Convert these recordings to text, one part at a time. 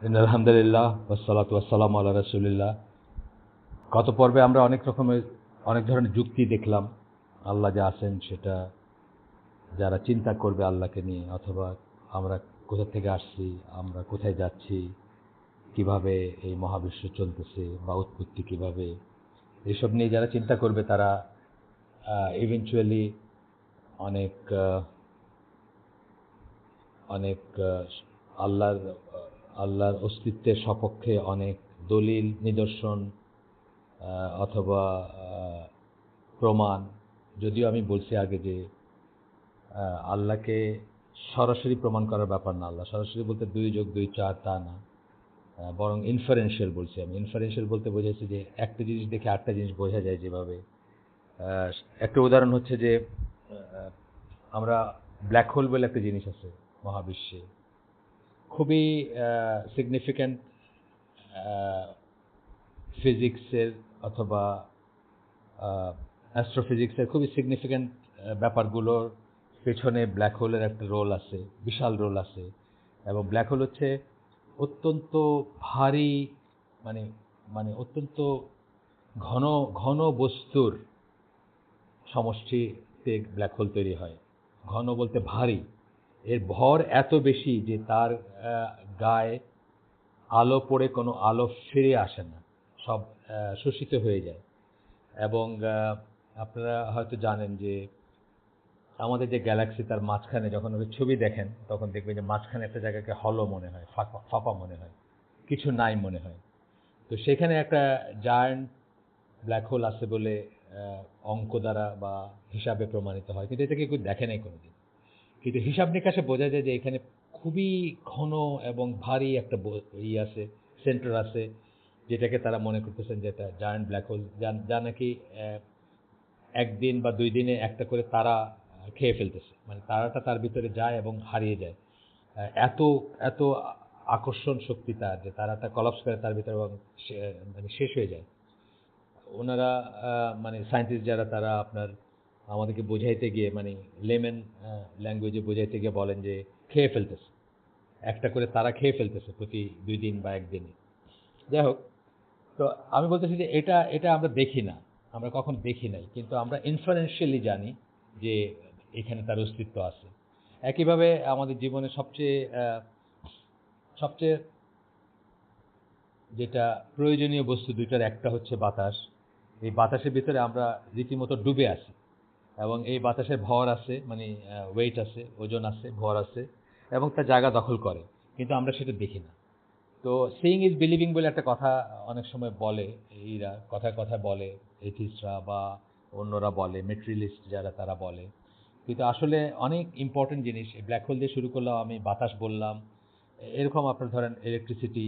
আলহামদুলিল্লাহ ওয়াসসালাতু ওয়াসসালামু আলা রাসূলিল্লাহ। গত পর্বে আমরা অনেক ধরনের যুক্তি দেখলাম। আল্লাহ যে আছেন সেটা যারা চিন্তা করবে আল্লাহকে নিয়ে, অথবা আমরা কোথা থেকে আসছি, আমরা কোথায় যাচ্ছি, কিভাবে এই মহাবিশ্ব চলতেছে বা উৎপত্তি কিভাবে, এসব নিয়ে যারা চিন্তা করবে তারা ইভেনচুয়ালি অনেক অনেক আল্লাহর অস্তিত্বের সপক্ষে অনেক দলিল নিদর্শন অথবা প্রমাণ। যদিও আমি বলছি আগে যে আল্লাহকে সরাসরি প্রমাণ করার ব্যাপার না। আল্লাহ সরাসরি বলতে 2+2=4 তা না, বরং ইনফারেন্সিয়াল বলছি আমি। ইনফারেন্সিয়াল বলতে বোঝাচ্ছে যে একটা জিনিস দেখে আরেকটা জিনিস বোঝা যায়। যেভাবে একটা উদাহরণ হচ্ছে যে আমরা ব্ল্যাক হোল বলে একটা জিনিস আছে মহাবিশ্বে, খুবই সিগনিফিক্যান্ট ফিজিক্সের অথবা অ্যাস্ট্রোফিজিক্সের খুবই সিগনিফিক্যান্ট ব্যাপারগুলোর পেছনে ব্ল্যাক হোলের একটা রোল আছে, বিশাল রোল আছে। এবং ব্ল্যাক হোল হচ্ছে অত্যন্ত ভারী, মানে মানে অত্যন্ত ঘন ঘন বস্তুর সমষ্টিতে ব্ল্যাক হোল তৈরি হয়। ঘন বলতে ভারী। এর ভর এত বেশি যে তার গায়ে আলো পড়ে কোনো আলো ফিরে আসে না, সব শোষিত হয়ে যায়। এবং আপনারা হয়তো জানেন যে আমাদের যে গ্যালাক্সি, তার মাঝখানে যখন ওই ছবি দেখেন তখন দেখবেন যে মাঝখানে একটা জায়গাকে হলো মনে হয়, ফাঁপা ফাঁপা মনে হয়, কিছু নাই মনে হয়। তো সেখানে একটা জায়ান্ট ব্ল্যাক হোল আছে বলে অঙ্ক দ্বারা বা হিসাবে প্রমাণিত হয়, কিন্তু এটাকে কেউ দেখে নাই কোনোদিন। কিন্তু হিসাব নিকাশে বোঝা যায় যে এখানে খুবই ঘন এবং ভারী একটা আছে, সেন্টার আছে, যেটাকে তারা মনে করতেছেন যে এটা জায়ান্ট ব্ল্যাক হোল, যা নাকি একদিন বা 2 দিনে একটা করে তারা খেয়ে ফেলতেছে। মানে তারাটা তার ভিতরে যায় এবং হারিয়ে যায়। এত এত আকর্ষণ শক্তি তার, যে তারাটা কলাপস করে তার ভিতরে এবং মানে শেষ হয়ে যায়। ওনারা মানে সায়েন্টিস্ট যারা, তারা আপনার আমাদেরকে বোঝাইতে গিয়ে, মানে লেমেন ল্যাঙ্গুয়েজে বোঝাইতে গিয়ে বলেন যে খেয়ে ফেলতেছে, একটা করে তারা খেয়ে ফেলতেছে প্রতি 2 দিন বা 1 দিনে। যাই হোক, তো আমি বলতেছি যে এটা এটা আমরা দেখি না, আমরা কখন দেখি নাই, কিন্তু আমরা ইনফারেন্সিয়ালি জানি যে এখানে তার অস্তিত্ব আছে। একইভাবে আমাদের জীবনে সবচেয়ে যেটা প্রয়োজনীয় বস্তু দুইটার একটা হচ্ছে বাতাস। এই বাতাসের ভিতরে আমরা রীতিমতো ডুবে আছি, এবং এই বাতাসের ভর আছে, মানে ওয়েট আছে, ওজন আছে, ভর আছে, এবং তার জায়গা দখল করে, কিন্তু আমরা সেটা দেখি না। তো সিইং ইজ বিলিভিং বলে একটা কথা অনেক সময় বলে, এইরা কথায় কথায় বলে, এথিস্টরা বা অন্যরা বলে, মেটেরিয়ালিস্ট যারা, তারা বলে। কিন্তু আসলে অনেক ইম্পর্টেন্ট জিনিস, ব্ল্যাক হোল দিয়ে শুরু করলাম আমি, বাতাস বললাম, এরকম আপনার ধরেন ইলেকট্রিসিটি,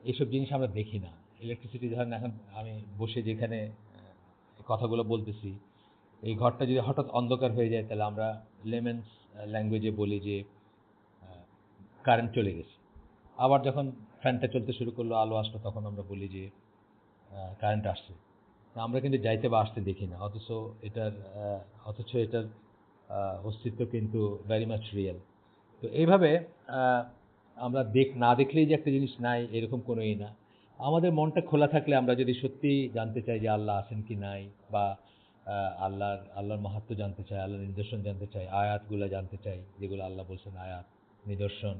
এইসব জিনিস আমরা দেখি না। ইলেকট্রিসিটি ধরেন এখন আমি বসে যেখানে কথাগুলো বলতেছি, এই ঘরটা যদি হঠাৎ অন্ধকার হয়ে যায়, তাহলে আমরা লেমেন্স ল্যাঙ্গুয়েজে বলি যে কারেন্ট চলে গেছে। আবার যখন ফ্যানটা চলতে শুরু করলো, আলো আসলো, তখন আমরা বলি যে কারেন্ট আসছে। আমরা কিন্তু যাইতে বা আসতে দেখি না, অথচ এটার অস্তিত্ব কিন্তু ভেরি মাচ রিয়েল। তো এইভাবে আমরা না দেখলেই যে একটা জিনিস নাই, এরকম কোনোই না। আমাদের মনটা খোলা থাকলে, আমরা যদি সত্যি জানতে চাই যে আল্লাহ আছেন কি নাই, বা আল্লাহর মাহাত্ম্য জানতে চাই, আল্লাহর নিদর্শন জানতে চাই, আয়াতগুলো জানতে চাই, যেগুলো আল্লাহ বলছেন, আয়াত, নিদর্শন,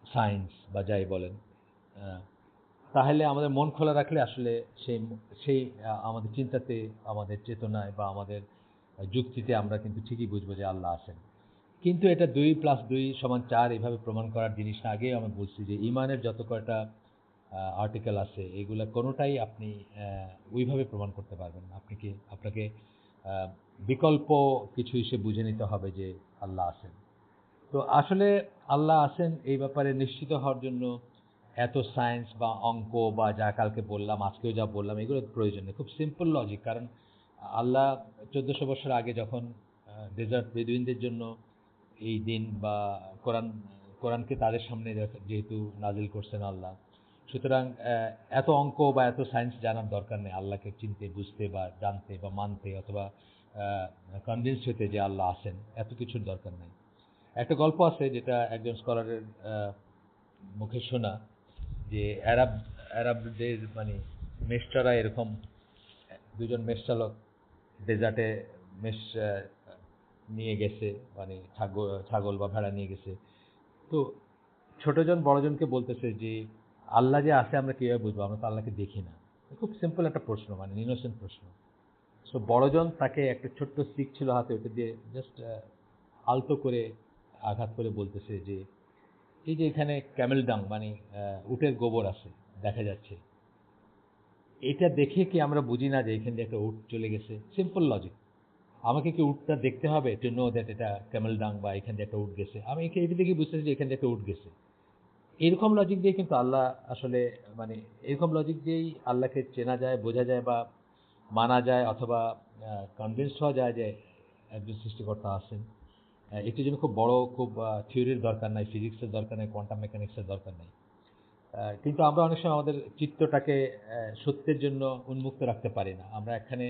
সায়েন্স বা যাই বলেন, তাহলে আমাদের মন খোলা রাখলে আসলে সেই সেই আমাদের চিন্তাতে, আমাদের চেতনায় বা আমাদের যুক্তিতে আমরা কিন্তু ঠিকই বুঝবো যে আল্লাহ আছেন। কিন্তু এটা 2+2=4 এভাবে প্রমাণ করার জিনিস না। আগেই আমি বলছি যে ইমানের যত কয়টা আর্টিকেল আছে, এগুলা কোনোটাই আপনি ওইভাবে প্রমাণ করতে পারবেন না। আপনাকে বিকল্প কিছু হিসেবে বুঝে নিতে হবে যে আল্লাহ আছেন। তো আসলে আল্লাহ আছেন এই ব্যাপারে নিশ্চিত হওয়ার জন্য এত সায়েন্স বা অঙ্ক বা যা কালকে বললাম, আজকেও যা বললাম, এগুলো প্রয়োজন নেই। খুব সিম্পল লজিক। কারণ আল্লাহ 1400 বছর আগে যখন ডেজার্ট বেদুইনদের জন্য এই দিন বা কোরআন কোরআনকে তাদের সামনে যেহেতু নাজিল করছেন আল্লাহ, সুতরাং এত অঙ্ক বা এত সায়েন্স জানার দরকার নেই আল্লাহকে চিনতে, বুঝতে বা জানতে বা মানতে, অথবা কনভিন্স হতে যে আল্লাহ আছেন, এত কিছুর দরকার নেই। একটা গল্প আছে যেটা একজন স্কলারের মুখে শোনা যে আরবদের মানে মেষটারা এরকম দুজন মেষচালক ডেজার্টে মেষ নিয়ে গেছে, মানে ছাগল বা ভেড়া নিয়ে গেছে। তো ছোটজন বড়জনকে বলতেছে যে আল্লাহ যে আছে আমরা কিভাবে বুঝবো, আমরা তো আল্লাহকে দেখি না। খুব সিম্পল একটা প্রশ্ন, মানে ইনোসেন্ট প্রশ্ন। সো বড়জন তাকে একটা ছোট্ট স্টিক ছিল হাতে, ওটা দিয়ে জাস্ট আলতো করে আঘাত করে বলতেছে যে এই যে এখানে ক্যামেল ডাং মানে উটের গোবর আছে দেখা যাচ্ছে, এটা দেখে কি আমরা বুঝি না যে এখান দিয়ে একটা উট চলে গেছে? Simple logic. আমাকে কি উটটা দেখতে হবে টু নো দ্যাট এটা ক্যামেল ডাং বা এখান দিয়ে একটা উট গেছে? আমি এটা দেখে বুঝতেছি যে এখান দিয়ে একটা উট গেছে। এরকম লজিক দিয়ে কিন্তু আল্লাহ আসলে, মানে এরকম লজিক দিয়েই আল্লাহকে চেনা যায়, বোঝা যায় বা মানা যায়, অথবা কনভিন্সড হওয়া যায় যে একজন সৃষ্টিকর্তা আছেন। এটির জন্য খুব বড় খুব থিওরির দরকার নাই, ফিজিক্সের দরকার নাই, কোয়ান্টাম মেকানিক্সের দরকার নাই। কিন্তু আমরা অনেক সময় আমাদের চিত্তটাকে সত্যের জন্য উন্মুক্ত রাখতে পারি না। আমরা এখানে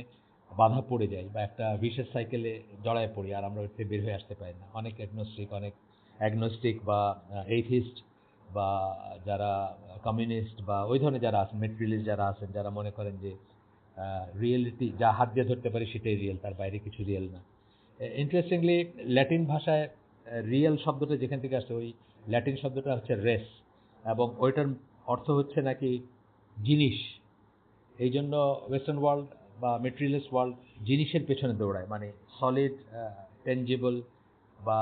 বাধা পড়ে যাই বা একটা ভিশাস সাইকেলে জড়ায় পড়ি, আর আমরা ওর থেকে বের হয়ে আসতে পারি না। অনেক অ্যাগনোস্টিক বা এইথিস্ট বা যারা কমিউনিস্ট বা ওই ধরনের যারা আছেন, মেটেরিয়ালিস্ট যারা আছেন, যারা মনে করেন যে রিয়েলিটি যা হাত দিয়ে ধরতে পারি সেটাই রিয়েল, তার বাইরে কিছু রিয়েল না। ইন্টারেস্টিংলি ল্যাটিন ভাষায় রিয়েল শব্দটা যেখান থেকে আসছে, ওই ল্যাটিন শব্দটা হচ্ছে রেস, এবং ওইটার অর্থ হচ্ছে নাকি জিনিস। এই জন্য ওয়েস্টার্ন ওয়ার্ল্ড বা মেটেরিয়ালিস্ট ওয়ার্ল্ড জিনিসের পেছনে দৌড়ায়, মানে সলিড টেনজিবল বা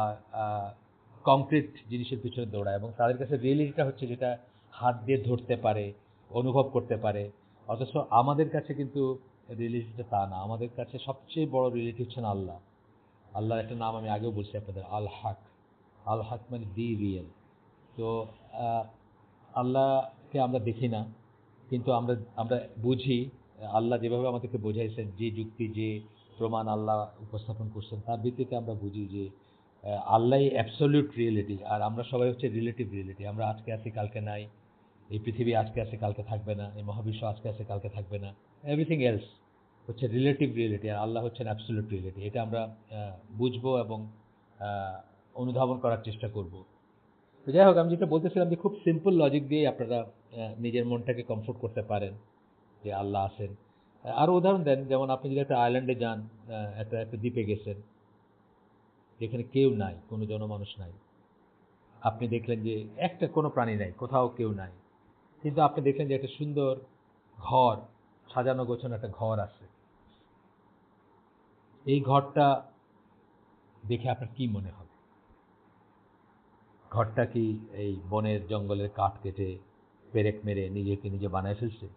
কংক্রিট জিনিসের পিছনে দৌড়ায়, এবং তাদের কাছে রিয়েলিটিটা হচ্ছে যেটা হাত দিয়ে ধরতে পারে, অনুভব করতে পারে। অথচ আমাদের কাছে কিন্তু রিয়েলিটিটা তা না। আমাদের কাছে সবচেয়ে বড় রিয়েলিটি হচ্ছেন আল্লাহ। আল্লাহর একটা নাম আমি আগেও বলছি আপনাদের, আল হক। আল হক মানে দি রিয়েল। তো আল্লাহকে আমরা দেখি না, কিন্তু আমরা আমরা বুঝি। আল্লাহ যেভাবে আমাদেরকে বোঝাইছেন, যে যুক্তি যে প্রমাণ আল্লাহ উপস্থাপন করছেন, তার ভিত্তিতে আমরা বুঝি যে আল্লাহই অ্যাবসলিউট রিয়েলিটি, আর আমরা সবাই হচ্ছে রিলেটিভ রিয়েলিটি। আমরা আজকে আছি কালকে নাই, এই পৃথিবী আজকে আছে কালকে থাকবে না, এই মহাবিশ্ব আজকে আছে কালকে থাকবে না। এভরিথিং এলস হচ্ছে রিলেটিভ রিয়েলিটি, আর আল্লাহ হচ্ছেন অ্যাবসলিউট রিয়েলিটি। এটা আমরা বুঝবো এবং অনুধাবন করার চেষ্টা করব। তো যাই হোক, আমি যেটা বলতেছিলাম যে খুব সিম্পল লজিক দিয়ে আপনারা নিজের মনটাকে কমফোর্ট করতে পারেন যে আল্লাহ আছেন। আরও উদাহরণ দেন, যেমন আপনি যদি একটা আইল্যান্ডে যান, একটা একটা দ্বীপে গেছেন যেখানে কেউ নাই, কোনো জনমানুষ নাই। আপনি দেখলেন যে একটা কোনো প্রাণী নাই, কোথাও কেউ নাই, কিন্তু আপনি দেখলেন যে একটা সুন্দর ঘর, সাজানো গোছানো একটা ঘর আছে। এই ঘরটা দেখে আপনার কি মনে হবে? ঘরটা কি এই বনের জঙ্গলের কাঠ কেটে পেরেক মেরে নিজেকে নিজে বানায় ফেলছে,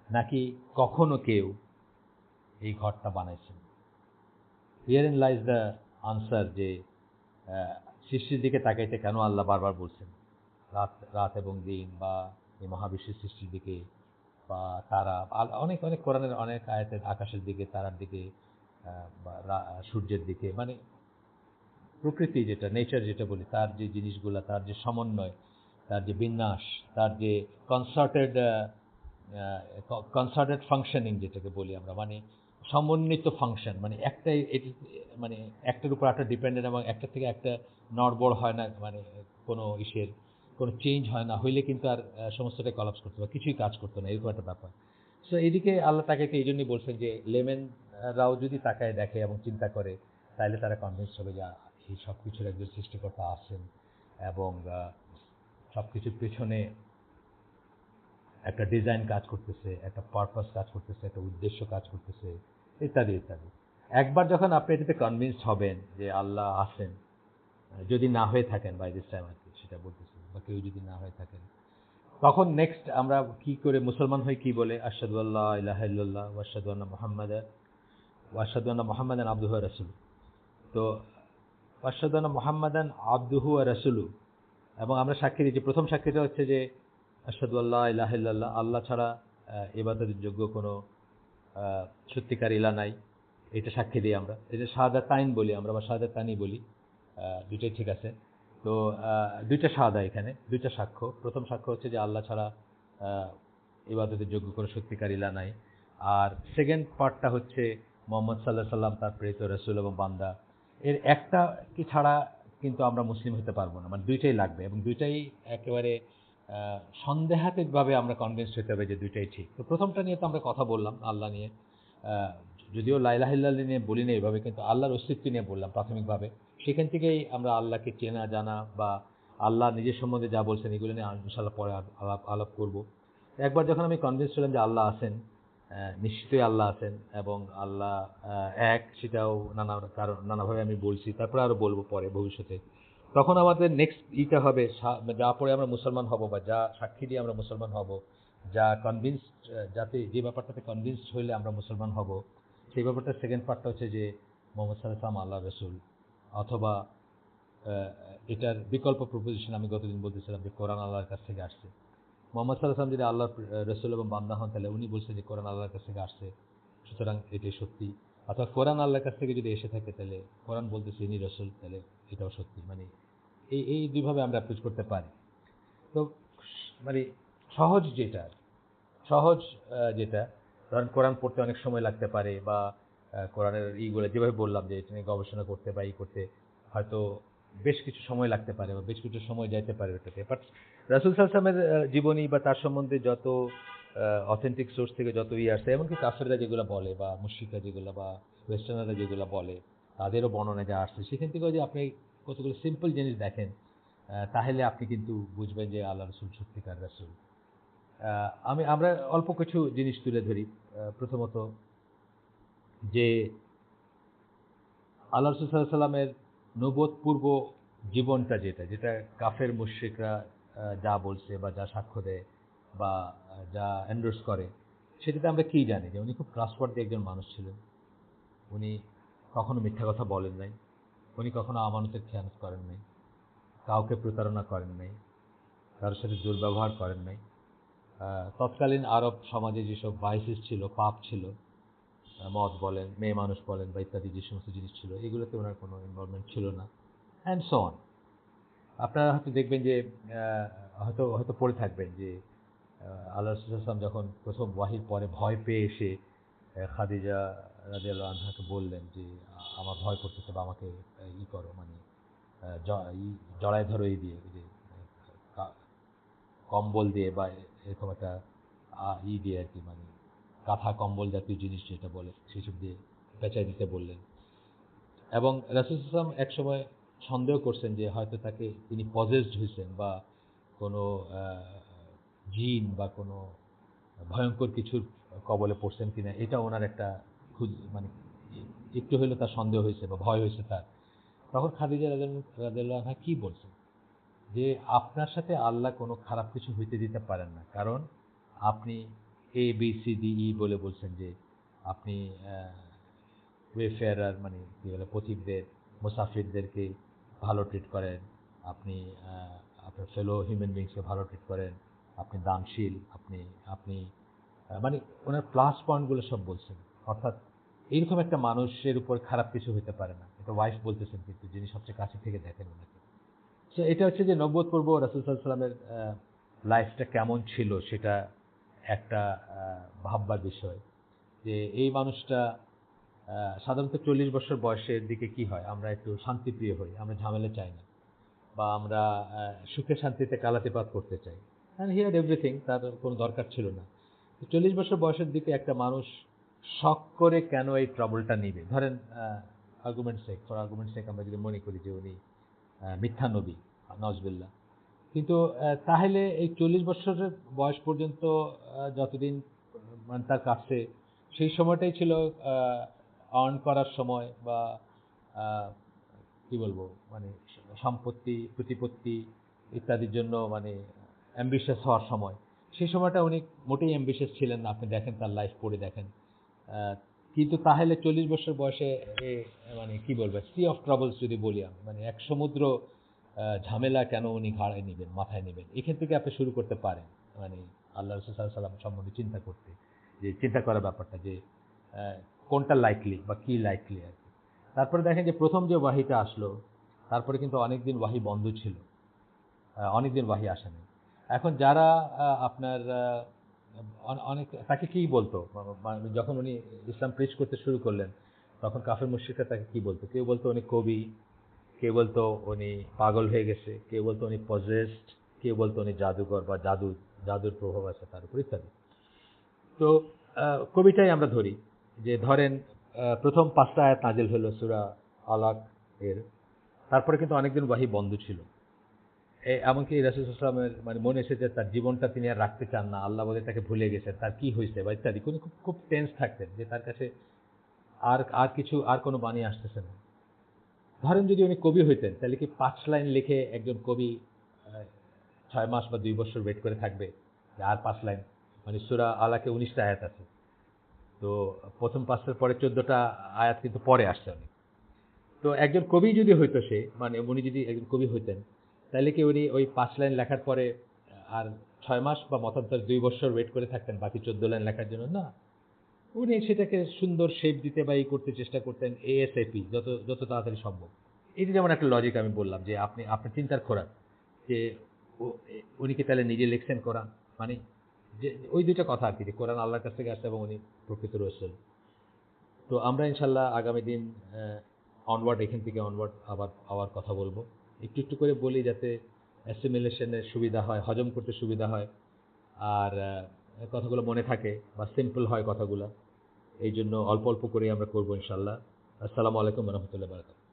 নাকি কখনো কেউ এই ঘরটা বানাইছেন? হিয়ারিন লাইজ দ্য আনসার, যে সৃষ্টির দিকে তাকাইতে কেন আল্লাহ বারবার বলছেন, রাত এবং দিন, বা এই মহাবিশ্বের সৃষ্টির দিকে, বা তারা, অনেক অনেক কোরআনের অনেক আয়াতে আকাশের দিকে, তারার দিকে, বা সূর্যের দিকে, মানে প্রকৃতি যেটা, নেচার যেটা বলি, তার যে জিনিসগুলো, তার যে সমন্বয়, তার যে বিন্যাস, তার যে কনসার্টেড ফাংশনিং যেটাকে বলি আমরা, মানে সমন্বিত ফাংশন, মানে একটাই এটি, মানে একটার উপর একটা ডিপেন্ডেন্ট, এবং একটা থেকে একটা নড়বড় হয় না, মানে কোনো কোনো চেঞ্জ হয় না, হইলে কিন্তু আর সমস্তটাই কলাপস করতে পারে, কিছুই কাজ করতো না, এরকম একটা ব্যাপার। সো এইদিকে আল্লাহ তাকে এই জন্যই বলছেন যে লেমেনরাও যদি তাকায় দেখে এবং চিন্তা করে, তাহলে তারা কনভিন্স হবে যে এই সব কিছুর একজন সৃষ্টিকর্তা আছেন, এবং সব কিছুর পেছনে একটা ডিজাইন কাজ করতেছে, একটা পারপাস কাজ করতেছে, একটা উদ্দেশ্য কাজ করতেছে, ইত্যাদি ইত্যাদি। একবার যখন আপনি এটাতে কনভিন্সড হবেন যে আল্লাহ আছেন, যদি না হয়ে থাকেন বাই দিস টাইম আর কি, সেটা বলতেছি, বা কেউ যদি না হয়ে থাকেন, তখন নেক্সট আমরা কি করে মুসলমান হই, কি বলে, আশহাদু আল্লা ইলাহা ইল্লাল্লাহ ওয়া আশহাদু আন্না মুহাম্মাদান আবদুহু ওয়া রাসূলুহু। তো আশহাদু আন্না মুহাম্মাদান আবদুহু ওয়া রাসূলুহু, এবং আমরা সাক্ষী দিচ্ছি, প্রথম সাক্ষীটা হচ্ছে যে আশহাদু আল্লা ইলাহা ইল্লাল্লাহ, আল্লাহ ছাড়া ইবাদতের যোগ্য কোনো সত্যিকার ইলা নাই, এটা সাক্ষী দিই আমরা। এটা শাহাদাতাইন বলি আমরা, বা শাহাদাতানি বলি, দুইটাই ঠিক আছে। তো দুইটা শাহাদা, এখানে দুইটা সাক্ষ্য। প্রথম সাক্ষ্য হচ্ছে যে আল্লাহ ছাড়া ইবাদতের যোগ্য কোনো সত্যিকার ইলা নাই। আর সেকেন্ড পার্টটা হচ্ছে মুহাম্মদ সাল্লাল্লাহু আলাইহি সাল্লাম তার প্রেরিত রাসূল এবং বান্দা। এর একটা কি ছাড়া কিন্তু আমরা মুসলিম হতে পারবো না, মানে দুইটাই লাগবে এবং দুইটাই একেবারে সন্দেহাতীতভাবে আমরা কনভিন্সড হতে হবে যে দুইটাই ঠিক। তো প্রথমটা নিয়ে তো আমরা কথা বললাম আল্লাহ নিয়ে, যদিও লা ইলাহা ইল্লাল্লাহ নিয়ে বলি না এইভাবে, কিন্তু আল্লাহর অস্তিত্ব নিয়ে বললাম প্রাথমিকভাবে। সেখান থেকেই আমরা আল্লাহকে চেনা জানা বা আল্লাহ নিজের সম্বন্ধে যা বলছেন এগুলো নিয়ে ইনশাআল্লাহ পরে আলাপ করব। একবার যখন আমি কনভিন্স হলাম যে আল্লাহ আছেন, নিশ্চিতই আল্লাহ আছেন এবং আল্লাহ এক, সেটাও নানাভাবে আমি বলছি, তারপরে আরও বলবো পরে ভবিষ্যতে। তখন আমাদের নেক্সট ইটা হবে যা পরে আমরা মুসলমান হব বা যা সাক্ষী দিয়ে আমরা মুসলমান হব, যা কনভিন্সড, যাতে যে ব্যাপারটাতে কনভিন্সড হইলে আমরা মুসলমান হব, সেই ব্যাপারটা সেকেন্ড পার্টটা হচ্ছে যে মোহাম্মদ সাল্লাল্লাহু আলাইহি ওয়াসাল্লাম আল্লাহ রসুল, অথবা এটার বিকল্প প্রপোজিশন আমি গতদিন বলতেছিলাম যে কোরআন আল্লাহর কাছ থেকে আসছে। মোহাম্মদ সাল্লাল্লাহু আলাইহি ওয়াসাল্লাম যদি আল্লাহর রসুল এবং বান্দা হন, তাহলে উনি বলছেন যে কোরআন আল্লাহর কাছ থেকে আসছে, সুতরাং এটাই সত্যি। অথবা কোরআন আল্লাহর কাছ থেকে যদি এসে থাকে, তাহলে কোরআন বলতেছে ইনি রসুল, তাহলে এটাও সত্যি। মানে এই দুইভাবে আমরা অ্যাপ্রোচ করতে পারি। তো মানে সহজ যেটা ধরেন কোরআন পড়তে অনেক সময় লাগতে পারে, বা কোরআনের ইগুলো যেভাবে বললাম যে এটা নিয়ে গবেষণা করতে বা করতে হয়তো বেশ কিছু সময় লাগতে পারে বা বেশ কিছু সময় যাইতে পারে ওটাতে। বাট রাসূল সাল্লাল্লাহু আলাইহি ওয়াসাল্লামের জীবনী বা তার সম্বন্ধে যত অথেন্টিক সোর্স থেকে যত আসে, এমনকি কাফেররা যেগুলো বলে বা মুশরিকরা যেগুলো বা ওয়েস্টার্নাররা যেগুলো বলে, তাদেরও বর্ণনা যা আসছে, সেখান থেকে যদি আপনি কতগুলো সিম্পল জিনিস দেখেন, তাহলে আপনি কিন্তু বুঝবেন যে আল্লাহ রসুল সত্যিকার রসুল। আমরা অল্প কিছু জিনিস তুলে ধরি। প্রথমত যে আল্লাহ রসুল সাল্লাল্লাহু আলাইহি সাল্লামের নবুয়ত পূর্ব জীবনটা যেটা কাফের মুশরিকরা যা বলছে বা যা সাক্ষ্য দেয় বা যা এন্ডোর্স করে, সেটাতে আমরা কি জানি যে উনি খুব ট্রাস্টওয়ার্দি একজন মানুষ ছিলেন। উনি কখনো মিথ্যা কথা বলেন নাই, উনি কখনো আমানতের খেয়ানত করেন নাই, কাউকে প্রতারণা করেন নাই, কারোর সাথে দুর্ব্যবহার করেন নাই। তৎকালীন আরব সমাজে যেসব ভাইসেস ছিল, পাপ ছিল, মদ বলেন, মেয়ে মানুষ বলেন বা ইত্যাদি যে সমস্ত জিনিস ছিল, এগুলোতে ওনার কোনো ইনভলভমেন্ট ছিল না, অ্যান্ড সো অন। আপনারা হয়তো দেখবেন যে হয়তো হয়তো পড়ে থাকবেন যে আল্লাহ রাসূল সাল্লাল্লাহু আলাইহি ওয়াসাল্লাম যখন প্রথম ওয়াহির পরে ভয় পেয়ে এসে খাদিজা রাদিয়াল্লাহু আনহাকে বললেন যে আমার ভয় করতেছে বা আমাকে করো, মানে জড়ায় ধরো এই দিয়ে, যে কম্বল দিয়ে বা এরকম একটা দিয়ে আর কি, মানে কাঁথা কম্বল জাতীয় জিনিস যেটা বলে সেসব দিয়ে পেঁচাই দিতে বললেন। এবং রাসূল সাল্লাল্লাহু আলাইহি ওয়াসাল্লাম একসময় সন্দেহ করছেন যে হয়তো তিনি পজেসড হয়েছেন বা কোনো জিন বা কোনো ভয়ঙ্কর কিছুর কবলে পড়ছেন কিনা, এটা ওনার একটা মানে একটু হলেও তার সন্দেহ হয়েছে বা ভয় হয়েছে তার। তখন খাদিজা রাদিয়াল্লাহু আনহা কি বলছেন যে আপনার সাথে আল্লাহ কোনো খারাপ কিছু হইতে দিতে পারেন না, কারণ আপনি ABCDE বলে বলছেন যে আপনি ওয়েফেয়ারার, মানে কি বলে, পথিকদের, মুসাফিরদেরকে ভালো ট্রিট করেন, আপনি আপনার ফেলো হিউম্যান বিংসকে ভালো ট্রিট করেন, আপনি দানশীল, আপনি আপনি মানে ওনার প্লাস পয়েন্টগুলো সব বলছেন। অর্থাৎ এইরকম একটা মানুষের উপর খারাপ কিছু হতে পারে না, এটা ওয়াইফ বলতেছেন, কিন্তু যিনি সবচেয়ে কাছে থেকে দেখেন ওনাকে। সো এটা হচ্ছে যে নবুয়ত পূর্ব রাসূল সাল্লাল্লাহু আলাইহি ওয়াসাল্লামের লাইফটা কেমন ছিল, সেটা একটা ভাববার বিষয়। যে এই মানুষটা সাধারণত 40 বছর বয়সের দিকে কি হয়, আমরা একটু শান্তিপ্রিয় হই, আমরা ঝামেলা চাই না, বা আমরা সুখে শান্তিতে কালাতিপাত করতে চাই। অ্যান্ড হি হ্যাড এভরিথিং, তার কোনো দরকার ছিল না। 40 বছর বয়সের দিকে একটা মানুষ শখ করে কেন এই ট্রাবলটা নিবে? ধরেন ফর আর্গুমেন্ট সেক আমরা যদি মনে করি যে উনি মিথ্যা নবী, নওয়াজবিল্লাহ, কিন্তু তাহলে এই 40 বছরের বয়স পর্যন্ত যতদিন মানে তার কাছে, সেই সময়টাই ছিল আর্ন করার সময় বা আহ, কি বলবো, মানে সম্পত্তি প্রতিপত্তি ইত্যাদির জন্য মানে অ্যাম্বিশাস হওয়ার সময়। সেই সময়টা উনি মোটেই অ্যাম্বিশাস ছিলেন না, আপনি দেখেন তার লাইফ পড়ে দেখেন। আহ, কিন্তু তাহলে 40 বছর বয়সে মানে কি বলবো, সি অফ ট্রাবলস যদি বলি আমি, মানে এক সমুদ্র ঝামেলা কেন উনি ঘাড়ে নেবেন, মাথায় নেবেন? এখান থেকে আপনি শুরু করতে পারেন, মানে আল্লাহ রসুল সাল্লাল্লাহু আলাইহি ওয়াসাল্লাম সম্বন্ধে চিন্তা করতে, যে চিন্তা করার ব্যাপারটা যে কোনটা লাইকলি বা কি লাইকলি আর কি। তারপরে দেখেন যে প্রথম যে ওয়াহিটা আসলো, তারপরে কিন্তু অনেকদিন ওয়াহি বন্ধ ছিল, অনেকদিন ওয়াহি আসেনি। এখন যারা আপনার অনেক তাকে কি বলতো, যখন উনি ইসলাম প্রিচ করতে শুরু করলেন, তখন কাফের মুশরিকরা তাকে কি বলতো? কেউ বলতো উনি কবি, কেউ বলতো উনি পাগল হয়ে গেছে, কেউ বলতো উনি পজেসড, কেউ বলতো উনি জাদুকর বা জাদুর প্রভাব আছে তার উপর ইত্যাদি। তো কবিতায় আমরা ধরি যে ধরেন প্রথম 5টা আয়াত নাজিল হলো সূরা আলাক এর, তারপরে কিন্তু অনেকদিন ওয়াহি বন্ধ ছিল। এমনকি রাসূল সাল্লাল্লাহু আলাইহি ওয়াসাল্লামের মানে মনে এসেছে তার জীবনটা তিনি আর রাখতে চান না, আল্লাহ বলে তাকে ভুলে গেছেন, তার কি হয়েছে বা ইত্যাদি। উনি খুব খুব টেন্স থাকতেন যে তার কাছে আর কোনো বাণী আসতেছে না। ধরেন যদি উনি কবি হইতেন তাহলে কি 5 লাইন লিখে একজন কবি 6 মাস বা 2 বছর ওয়েট করে থাকবে যে আর 5 লাইন? মানে সূরা আলাকে 19টা আয়াত আছে, তো প্রথম 5টার পরে 14টা আয়াত কিন্তু পরে আসছে অনেক। তো একজন কবি যদি হইতো, সে মানে উনি যদি একজন কবি হইতেন, তাহলে কি উনি ওই 5 লাইন লেখার পরে আর 6 মাস বা মতান্তর 2 বছর ওয়েট করে থাকতেন বাকি 14 লাইন লেখার জন্য? না, উনি সেটাকে সুন্দর শেপ দিতে বা করতে চেষ্টা করতেন এএসএপি, যত যত তাড়াতাড়ি সম্ভব। এই যে যেমন একটা লজিক আমি বললাম যে আপনার চিন্তার খোরাক যে উনি কি তাহলে নিজে লিখছেন কোরআন, মানে যে ওই দুইটা কথা আর কি, যে কোরআন আল্লাহর কাছ থেকে আসছে এবং উনি প্রকৃত রসুল। তো আমরা ইনশাল্লাহ আগামী দিন অনওয়ার্ড, এখান থেকে অনওয়ার্ড আবার কথা বলবো, একটু একটু করে বলি যাতে অ্যাসিমিলেশনের সুবিধা হয়, হজম করতে সুবিধা হয়, আর কথাগুলো মনে থাকে বা সিম্পল হয় কথাগুলো। এই জন্য অল্প অল্প করে আমরা করবো ইনশাল্লাহ। আসসালামু আলাইকুম ওয়া রাহমাতুল্লাহি ওয়া বারাকাতুহু।